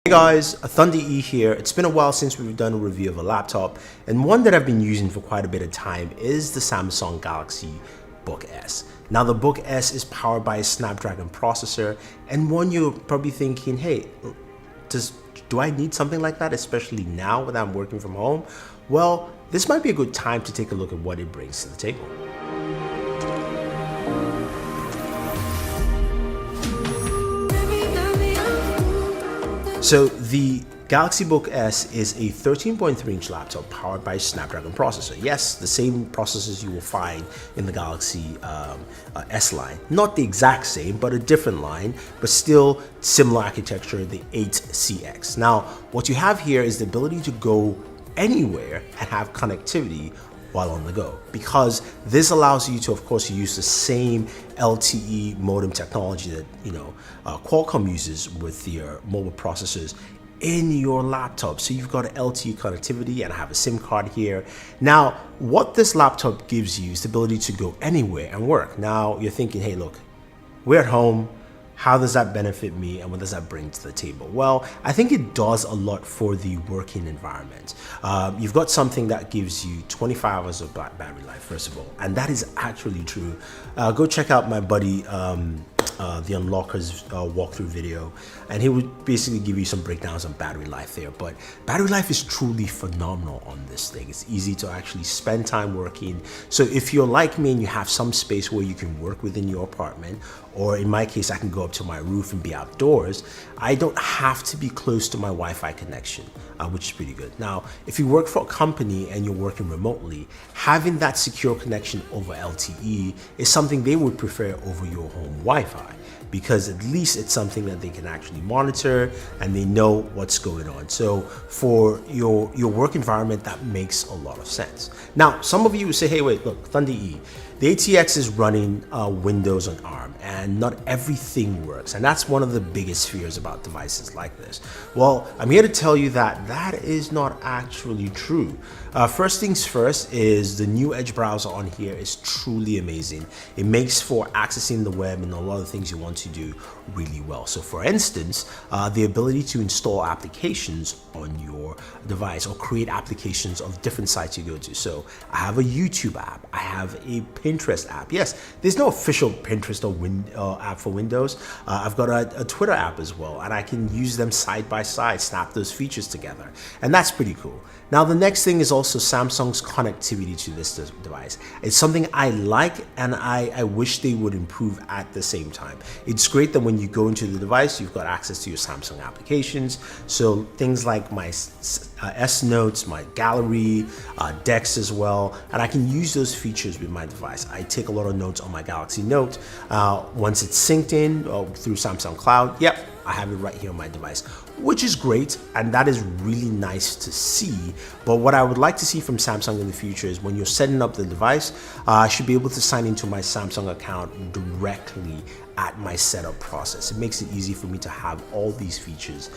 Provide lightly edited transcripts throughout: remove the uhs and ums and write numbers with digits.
Hey guys, Thunder E here. It's been a while since we've done a review of a laptop, and one that I've been using for quite a bit of time is the Samsung Galaxy Book S. Now the Book S is powered by a Snapdragon processor, and one you're probably thinking, hey, do I need something like that, especially now that I'm working from home? Well, this might be a good time to take a look at what it brings to the table. So the Galaxy Book S is a 13.3-inch laptop powered by a Snapdragon processor. Yes, the same processors you will find in the Galaxy S line. Not the exact same, but a different line, but still similar architecture, the 8CX. Now, what you have here is the ability to go anywhere and have connectivity while on the go, because this allows you to, of course, use the same LTE modem technology that Qualcomm uses with their mobile processors in your laptop. So you've got LTE connectivity, and I have a SIM card here. Now, what this laptop gives you is the ability to go anywhere and work. Now you're thinking, hey, look, we're at home. How does that benefit me, and what does that bring to the table? Well, I think it does a lot for the working environment. You've got something that gives you 25 hours of battery life, first of all, and that is actually true. Go check out my buddy, the Unlockers walkthrough video, and he would basically give you some breakdowns on battery life there. But battery life is truly phenomenal on this thing. It's easy to actually spend time working. So if you're like me and you have some space where you can work within your apartment, or in my case, I can go up to my roof and be outdoors, I don't have to be close to my Wi-Fi connection, which is pretty good. Now, if you work for a company and you're working remotely, having that secure connection over LTE is something they would prefer over your home Wi-Fi, because at least it's something that they can actually monitor and they know what's going on. So for your work environment, that makes a lot of sense. Now, some of you will say, hey, wait, look, Thunder E, the ATX is running Windows on ARM, and not everything works. And that's one of the biggest fears about devices like this. Well, I'm here to tell you that that is not actually true. First things first is the new Edge browser on here is truly amazing. It makes for accessing the web and a lot of things you want to do really well. So for instance, the ability to install applications on your device or create applications of different sites you go to. So I have a YouTube app, I have a Pinterest app. Yes, there's no official Pinterest or app for Windows. I've got a Twitter app as well, and I can use them side by side, snap those features together, and that's pretty cool. Now, the next thing is also Samsung's connectivity to this device. It's something I like, and I wish they would improve at the same time. It's great that when you go into the device, you've got access to your Samsung applications. So things like my S Notes, my gallery, Dex as well, and I can use those features with my device. I take a lot of notes on my Galaxy Note. Once it's synced in through Samsung Cloud, yep, I have it right here on my device, which is great, and that is really nice to see. But what I would like to see from Samsung in the future is when you're setting up the device, I should be able to sign into my Samsung account directly at my setup process. It makes it easy for me to have all these features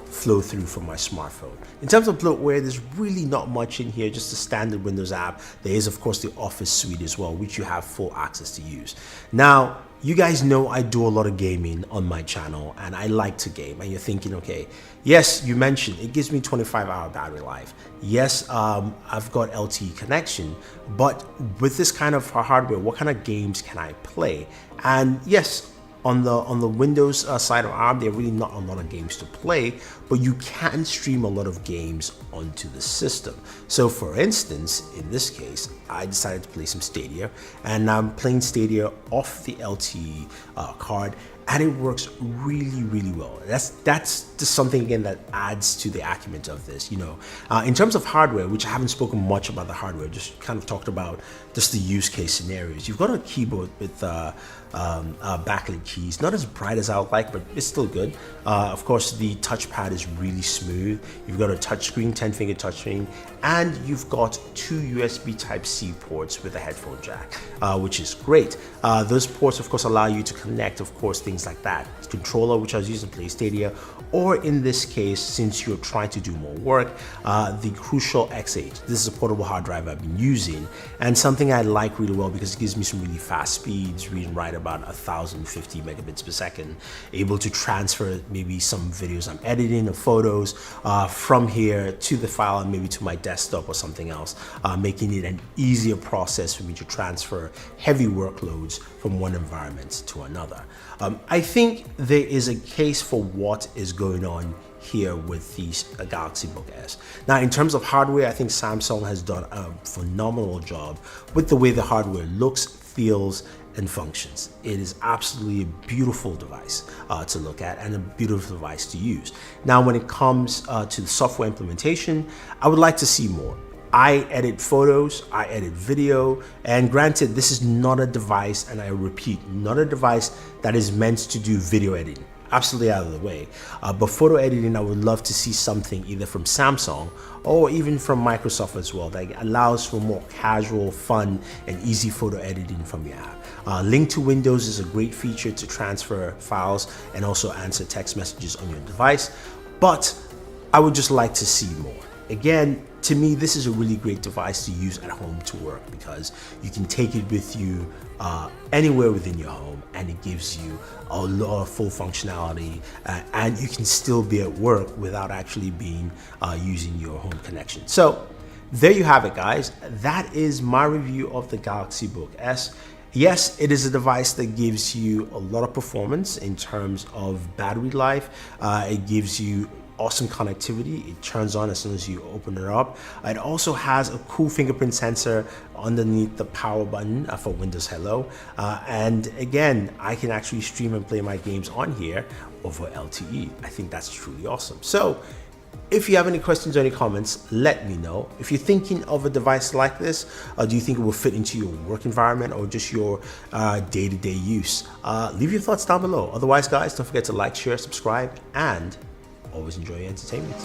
flow through from my smartphone. In terms of bloatware, there's really not much in here, just a standard Windows app. There is, of course, the Office suite as well, which you have full access to use. Now, you guys know I do a lot of gaming on my channel, and I like to game. And you're thinking, okay, yes, you mentioned it gives me 25-hour battery life. Yes, I've got LTE connection, but with this kind of hardware, what kind of games can I play? And yes, on the Windows side of ARM, there are really not a lot of games to play, but you can stream a lot of games onto the system. So for instance, in this case, I decided to play some Stadia, and I'm playing Stadia off the LTE card, and it works really, really well. That's just something, again, that adds to the acumen of this. In terms of hardware, which I haven't spoken much about the hardware, just kind of talked about just the use case scenarios. You've got a keyboard with backlit keys, not as bright as I would like, but it's still good. Of course, the touchpad is really smooth. You've got a touchscreen, 10-finger touchscreen, and you've got two USB Type-C ports with a headphone jack, which is great. Those ports, of course, allow you to connect, of course, things things like that. Controller, which I was using PlayStation, or in this case, since you're trying to do more work, the Crucial X8. This is a portable hard drive I've been using, and something I like really well because it gives me some really fast speeds, read and write about 1050 megabits per second, able to transfer maybe some videos I'm editing or photos from here to the file and maybe to my desktop or something else, making it an easier process for me to transfer heavy workloads from one environment to another. I think there is a case for what is going on here with the Galaxy Book S. Now, in terms of hardware, I think Samsung has done a phenomenal job with the way the hardware looks, feels, and functions. It is absolutely a beautiful device to look at and a beautiful device to use. Now, when it comes to the software implementation, I would like to see more. I edit photos, I edit video, and granted, this is not a device, and I repeat, not a device that is meant to do video editing. Absolutely out of the way. But photo editing, I would love to see something either from Samsung or even from Microsoft as well that allows for more casual, fun, and easy photo editing from your app. Link to Windows is a great feature to transfer files and also answer text messages on your device, but I would just like to see more. Again, to me, this is a really great device to use at home to work because you can take it with you anywhere within your home, and it gives you a lot of full functionality, and you can still be at work without actually being using your home connection. So there you have it, guys. That is my review of the Galaxy Book S. Yes, it is a device that gives you a lot of performance in terms of battery life. It gives you awesome connectivity. It turns on as soon as you open it up. It also has a cool fingerprint sensor underneath the power button for Windows Hello. And again, I can actually stream and play my games on here over LTE. I think that's truly awesome. So if you have any questions or any comments, let me know. If you're thinking of a device like this, do you think it will fit into your work environment or just your day-to-day use? Leave your thoughts down below. Otherwise, guys, don't forget to like, share, subscribe, and always enjoy your entertainment.